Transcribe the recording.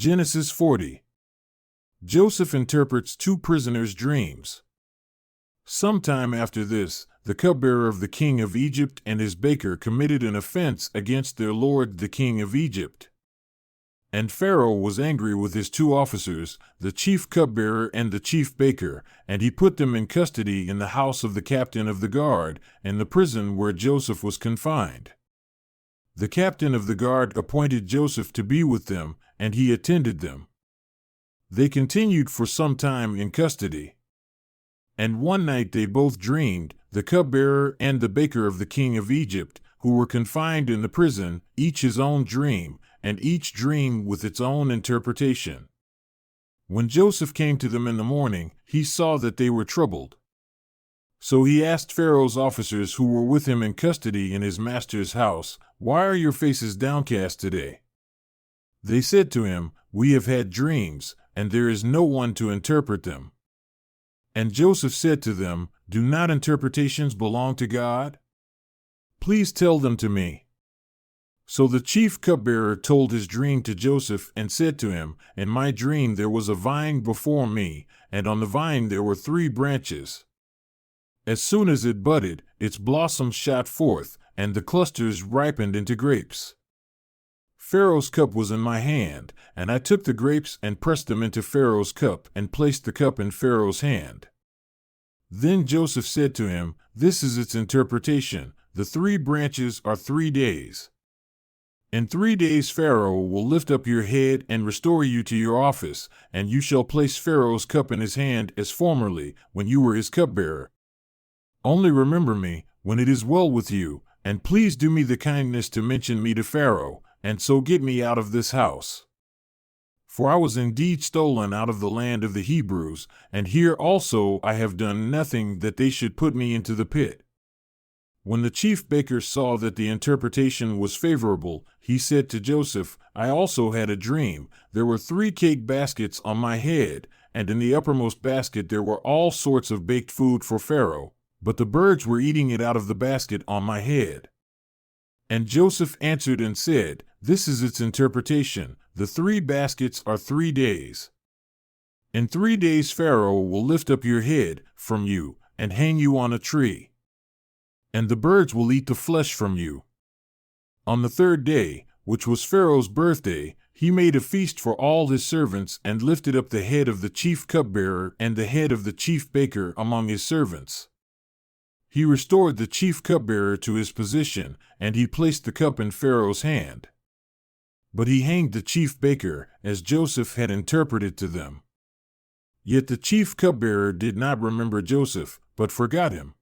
Genesis 40. Joseph interprets two prisoners' dreams. Sometime after this, the cupbearer of the king of Egypt and his baker committed an offense against their lord the king of Egypt. And Pharaoh was angry with his two officers, the chief cupbearer and the chief baker, and he put them in custody in the house of the captain of the guard, in the prison where Joseph was confined. The captain of the guard appointed Joseph to be with them, and he attended them. They continued for some time in custody. And one night they both dreamed, the cupbearer and the baker of the king of Egypt, who were confined in the prison, each his own dream, and each dream with its own interpretation. When Joseph came to them in the morning, he saw that they were troubled. So he asked Pharaoh's officers who were with him in custody in his master's house, "Why are your faces downcast today?" They said to him, "We have had dreams, and there is no one to interpret them." And Joseph said to them, "Do not interpretations belong to God? Please tell them to me." So the chief cupbearer told his dream to Joseph and said to him, "In my dream there was a vine before me, and on the vine there were 3 branches. As soon as it budded, its blossoms shot forth, and the clusters ripened into grapes. Pharaoh's cup was in my hand, and I took the grapes and pressed them into Pharaoh's cup and placed the cup in Pharaoh's hand." Then Joseph said to him, "This is its interpretation. The 3 branches are 3 days. In 3 days Pharaoh will lift up your head and restore you to your office, and you shall place Pharaoh's cup in his hand as formerly, when you were his cupbearer. Only remember me, when it is well with you, and please do me the kindness to mention me to Pharaoh, and so get me out of this house. For I was indeed stolen out of the land of the Hebrews, and here also I have done nothing that they should put me into the pit." When the chief baker saw that the interpretation was favorable, he said to Joseph, "I also had a dream. There were 3 cake baskets on my head, and in the uppermost basket there were all sorts of baked food for Pharaoh, but the birds were eating it out of the basket on my head." And Joseph answered and said, "This is its interpretation. The 3 baskets are 3 days. In 3 days Pharaoh will lift up your head from you and hang you on a tree. And the birds will eat the flesh from you." On the 3rd day, which was Pharaoh's birthday, he made a feast for all his servants and lifted up the head of the chief cupbearer and the head of the chief baker among his servants. He restored the chief cupbearer to his position, and he placed the cup in Pharaoh's hand. But he hanged the chief baker, as Joseph had interpreted to them. Yet the chief cupbearer did not remember Joseph, but forgot him.